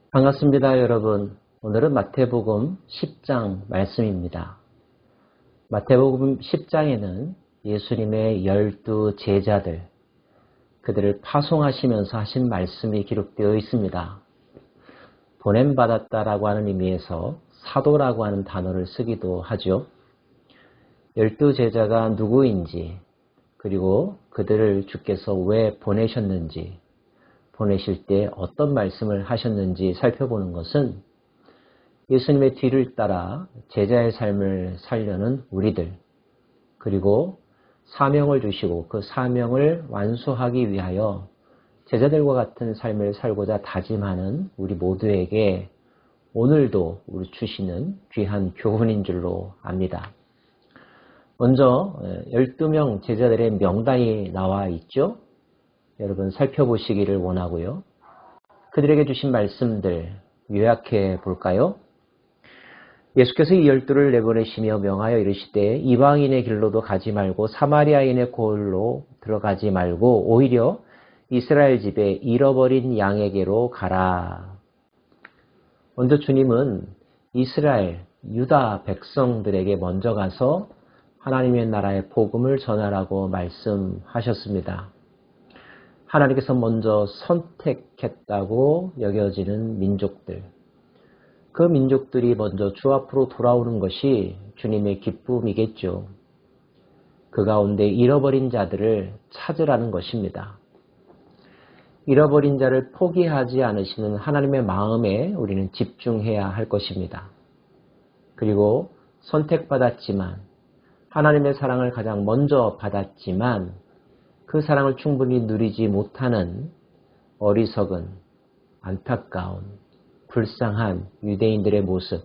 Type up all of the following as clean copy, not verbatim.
반갑습니다, 여러분. 오늘은 마태복음 10장 말씀입니다. 마태복음 10장에는 예수님의 12 제자들, 그들을 파송하시면서 하신 말씀이 기록되어 있습니다. 보냄받았다라고 하는 의미에서 사도라고 하는 단어를 쓰기도 하죠. 12 제자가 누구인지, 그리고 그들을 주께서 왜 보내셨는지, 보내실 때 어떤 말씀을 하셨는지 살펴보는 것은 예수님의 뒤를 따라 제자의 삶을 살려는 우리들, 그리고 사명을 주시고 그 사명을 완수하기 위하여 제자들과 같은 삶을 살고자 다짐하는 우리 모두에게 오늘도 우리 주시는 귀한 교훈인 줄로 압니다. 먼저 12명 제자들의 명단이 나와 있죠. 여러분 살펴보시기를 원하고요. 그들에게 주신 말씀들 요약해 볼까요? 예수께서 이 12를 내보내시며 명하여 이르시되 이방인의 길로도 가지 말고 사마리아인의 골로 들어가지 말고 오히려 이스라엘 집에 잃어버린 양에게로 가라. 먼저 주님은 이스라엘, 유다 백성들에게 먼저 가서 하나님의 나라의 복음을 전하라고 말씀하셨습니다. 하나님께서 먼저 선택했다고 여겨지는 민족들, 그 민족들이 먼저 주 앞으로 돌아오는 것이 주님의 기쁨이겠죠. 그 가운데 잃어버린 자들을 찾으라는 것입니다. 잃어버린 자를 포기하지 않으시는 하나님의 마음에 우리는 집중해야 할 것입니다. 그리고 선택받았지만, 하나님의 사랑을 가장 먼저 받았지만 그 사랑을 충분히 누리지 못하는 어리석은, 안타까운, 불쌍한 유대인들의 모습,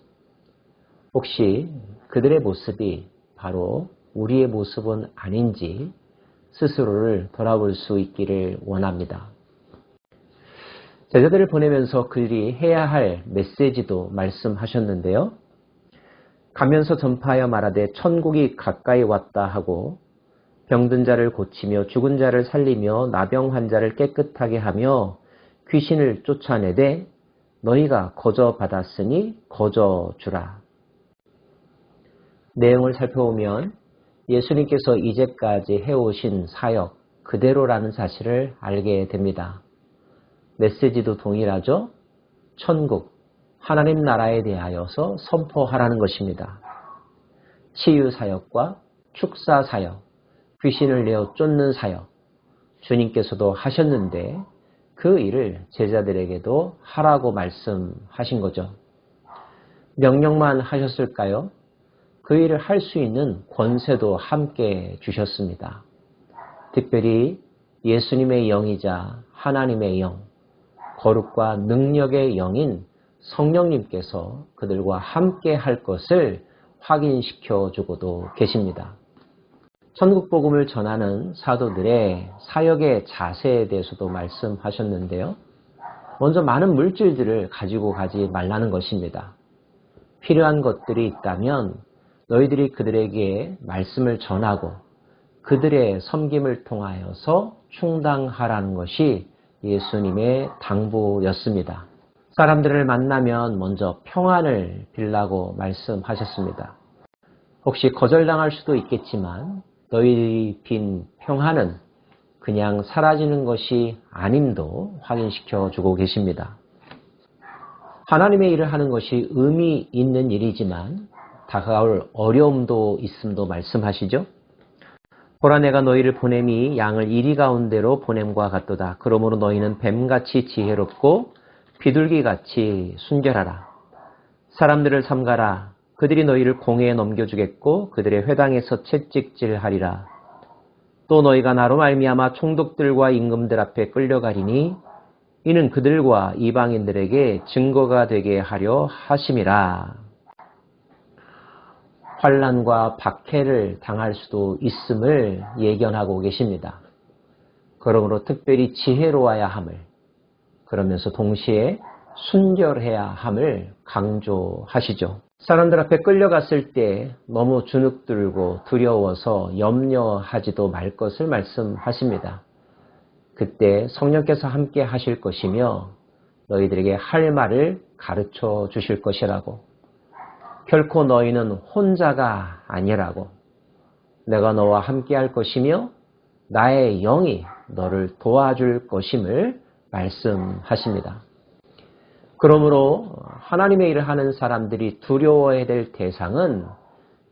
혹시 그들의 모습이 바로 우리의 모습은 아닌지 스스로를 돌아볼 수 있기를 원합니다. 제자들을 보내면서 그들이 해야 할 메시지도 말씀하셨는데요. 가면서 전파하여 말하되 천국이 가까이 왔다 하고 병든 자를 고치며 죽은 자를 살리며 나병 환자를 깨끗하게 하며 귀신을 쫓아내되 너희가 거저 받았으니 거저 주라. 내용을 살펴보면 예수님께서 이제까지 해오신 사역 그대로라는 사실을 알게 됩니다. 메시지도 동일하죠. 천국, 하나님 나라에 대하여서 선포하라는 것입니다. 치유 사역과 축사 사역, 귀신을 내어 쫓는 사역, 주님께서도 하셨는데 그 일을 제자들에게도 하라고 말씀하신 거죠. 명령만 하셨을까요? 그 일을 할 수 있는 권세도 함께 주셨습니다. 특별히 예수님의 영이자 하나님의 영, 거룩과 능력의 영인 성령님께서 그들과 함께 할 것을 확인시켜 주고도 계십니다. 천국 복음을 전하는 사도들의 사역의 자세에 대해서도 말씀하셨는데요. 먼저 많은 물질들을 가지고 가지 말라는 것입니다. 필요한 것들이 있다면 너희들이 그들에게 말씀을 전하고 그들의 섬김을 통하여서 충당하라는 것이 예수님의 당부였습니다. 사람들을 만나면 먼저 평안을 빌라고 말씀하셨습니다. 혹시 거절당할 수도 있겠지만 너희 빈 평안은 그냥 사라지는 것이 아님도 확인시켜 주고 계십니다. 하나님의 일을 하는 것이 의미 있는 일이지만 다가올 어려움도 있음도 말씀하시죠. 보라 내가 너희를 보냄이 양을 이리 가운데로 보냄과 같도다. 그러므로 너희는 뱀같이 지혜롭고 비둘기같이 순결하라. 사람들을 삼가라. 그들이 너희를 공회에 넘겨주겠고 그들의 회당에서 채찍질하리라. 또 너희가 나로 말미암아 총독들과 임금들 앞에 끌려가리니 이는 그들과 이방인들에게 증거가 되게 하려 하심이라. 환난과 박해를 당할 수도 있음을 예견하고 계십니다. 그러므로 특별히 지혜로워야 함을, 그러면서 동시에 순결해야 함을 강조하시죠. 사람들 앞에 끌려갔을 때 너무 주눅들고 두려워서 염려하지도 말 것을 말씀하십니다. 그때 성령께서 함께 하실 것이며 너희들에게 할 말을 가르쳐 주실 것이라고. 결코 너희는 혼자가 아니라고. 내가 너와 함께 할 것이며 나의 영이 너를 도와줄 것임을 말씀하십니다. 그러므로 하나님의 일을 하는 사람들이 두려워해야 될 대상은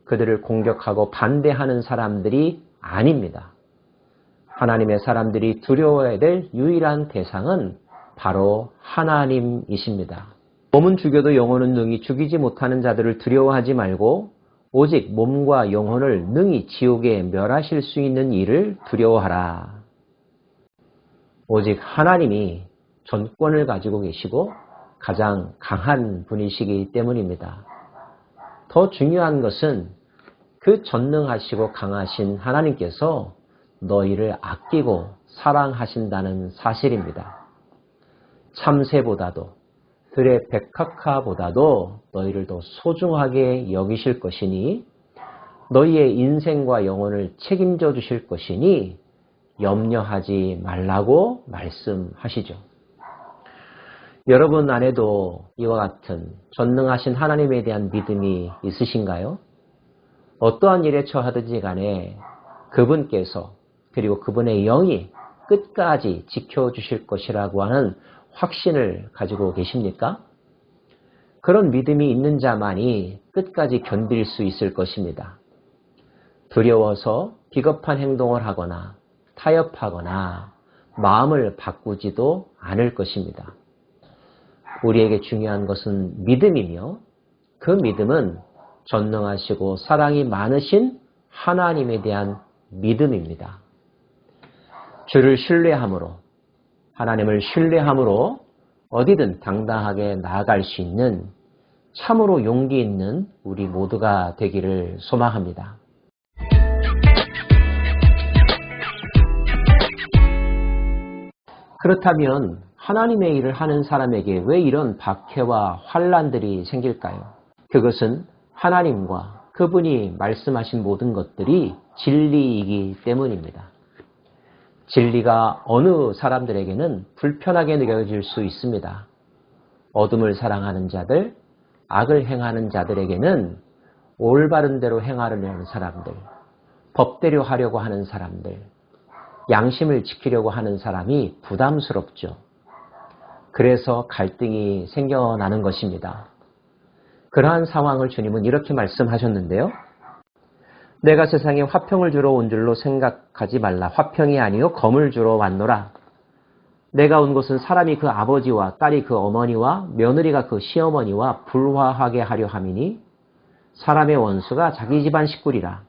그들을 공격하고 반대하는 사람들이 아닙니다. 하나님의 사람들이 두려워해야 될 유일한 대상은 바로 하나님이십니다. 몸은 죽여도 영혼은 능히 죽이지 못하는 자들을 두려워하지 말고 오직 몸과 영혼을 능히 지옥에 멸하실 수 있는 이를 두려워하라. 오직 하나님이 전권을 가지고 계시고 가장 강한 분이시기 때문입니다. 더 중요한 것은 그 전능하시고 강하신 하나님께서 너희를 아끼고 사랑하신다는 사실입니다. 참새보다도 들의 백합화보다도 너희를 더 소중하게 여기실 것이니 너희의 인생과 영혼을 책임져 주실 것이니 염려하지 말라고 말씀하시죠. 여러분 안에도 이와 같은 전능하신 하나님에 대한 믿음이 있으신가요? 어떠한 일에 처하든지 간에 그분께서 그리고 그분의 영이 끝까지 지켜주실 것이라고 하는 확신을 가지고 계십니까? 그런 믿음이 있는 자만이 끝까지 견딜 수 있을 것입니다. 두려워서 비겁한 행동을 하거나 타협하거나 마음을 바꾸지도 않을 것입니다. 우리에게 중요한 것은 믿음이며 그 믿음은 전능하시고 사랑이 많으신 하나님에 대한 믿음입니다. 주를 신뢰함으로 하나님을 신뢰함으로 어디든 당당하게 나아갈 수 있는 참으로 용기 있는 우리 모두가 되기를 소망합니다. 그렇다면 하나님의 일을 하는 사람에게 왜 이런 박해와 환난들이 생길까요? 그것은 하나님과 그분이 말씀하신 모든 것들이 진리이기 때문입니다. 진리가 어느 사람들에게는 불편하게 느껴질 수 있습니다. 어둠을 사랑하는 자들, 악을 행하는 자들에게는 올바른 대로 행하려는 사람들, 법대로 하려고 하는 사람들, 양심을 지키려고 하는 사람이 부담스럽죠. 그래서 갈등이 생겨나는 것입니다. 그러한 상황을 주님은 이렇게 말씀하셨는데요. 내가 세상에 화평을 주러 온 줄로 생각하지 말라. 화평이 아니요 검을 주러 왔노라. 내가 온 곳은 사람이 그 아버지와 딸이 그 어머니와 며느리가 그 시어머니와 불화하게 하려 함이니 사람의 원수가 자기 집안 식구리라.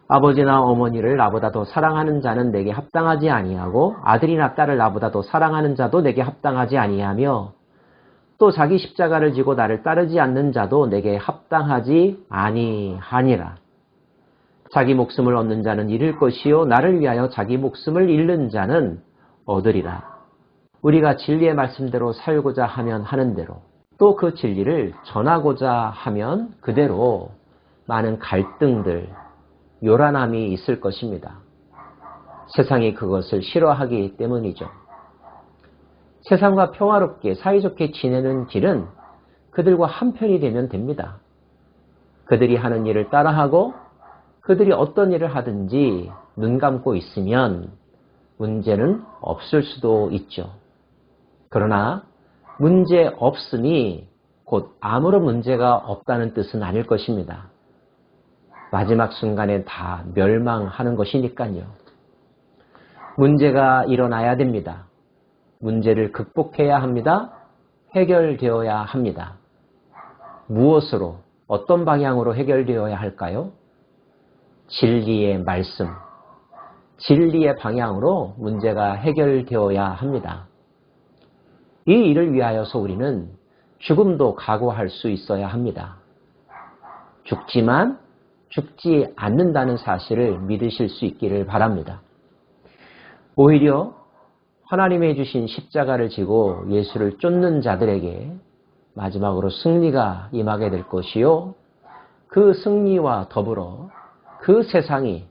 아버지나 어머니를 나보다 더 사랑하는 자는 내게 합당하지 아니하고 아들이나 딸을 나보다 더 사랑하는 자도 내게 합당하지 아니하며 또 자기 십자가를 지고 나를 따르지 않는 자도 내게 합당하지 아니하니라. 자기 목숨을 얻는 자는 잃을 것이요 나를 위하여 자기 목숨을 잃는 자는 얻으리라. 우리가 진리의 말씀대로 살고자 하면 하는 대로 또 그 진리를 전하고자 하면 그대로 많은 갈등들, 요란함이 있을 것입니다. 세상이 그것을 싫어하기 때문이죠. 세상과 평화롭게 사이좋게 지내는 길은 그들과 한편이 되면 됩니다. 그들이 하는 일을 따라하고 그들이 어떤 일을 하든지 눈 감고 있으면 문제는 없을 수도 있죠. 그러나 문제 없음이 곧 아무런 문제가 없다는 뜻은 아닐 것입니다. 마지막 순간에 다 멸망하는 것이니까요. 문제가 일어나야 됩니다. 문제를 극복해야 합니다. 해결되어야 합니다. 무엇으로, 어떤 방향으로 해결되어야 할까요? 진리의 말씀, 진리의 방향으로 문제가 해결되어야 합니다. 이 일을 위하여서 우리는 죽음도 각오할 수 있어야 합니다. 죽지만 죽지 않는다는 사실을 믿으실 수 있기를 바랍니다. 오히려 하나님이 주신 십자가를 지고 예수를 쫓는 자들에게 마지막으로 승리가 임하게 될 것이요. 그 승리와 더불어 그 세상이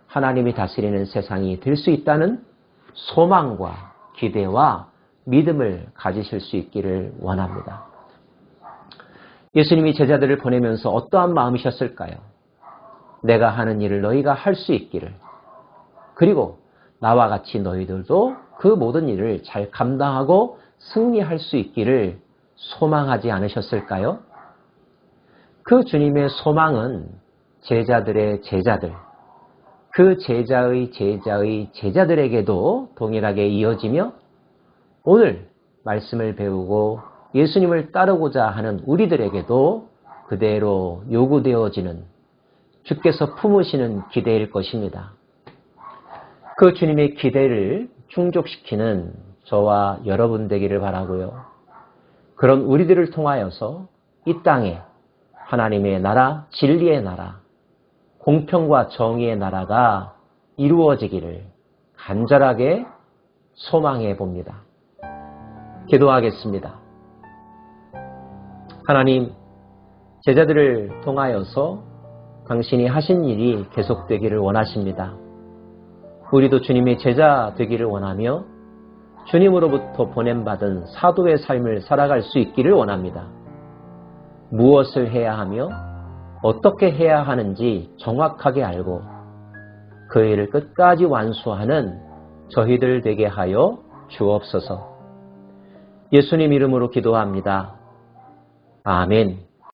하나님이 다스리는 세상이 될 수 있다는 소망과 기대와 믿음을 가지실 수 있기를 원합니다. 예수님이 제자들을 보내면서 어떠한 마음이셨을까요? 내가 하는 일을 너희가 할 수 있기를, 그리고 나와 같이 너희들도 그 모든 일을 잘 감당하고 승리할 수 있기를 소망하지 않으셨을까요? 그 주님의 소망은 제자들의 제자들, 그 제자의 제자의 제자들에게도 동일하게 이어지며 오늘 말씀을 배우고 예수님을 따르고자 하는 우리들에게도 그대로 요구되어지는 주께서 품으시는 기대일 것입니다. 그 주님의 기대를 충족시키는 저와 여러분 되기를 바라고요. 그런 우리들을 통하여서 이 땅에 하나님의 나라, 진리의 나라, 공평과 정의의 나라가 이루어지기를 간절하게 소망해 봅니다. 기도하겠습니다. 하나님, 제자들을 통하여서 당신이 하신 일이 계속되기를 원하십니다. 우리도 주님의 제자 되기를 원하며 주님으로부터 보냄받은 사도의 삶을 살아갈 수 있기를 원합니다. 무엇을 해야 하며 어떻게 해야 하는지 정확하게 알고 그 일을 끝까지 완수하는 저희들 되게 하여 주옵소서. 예수님 이름으로 기도합니다. 아멘.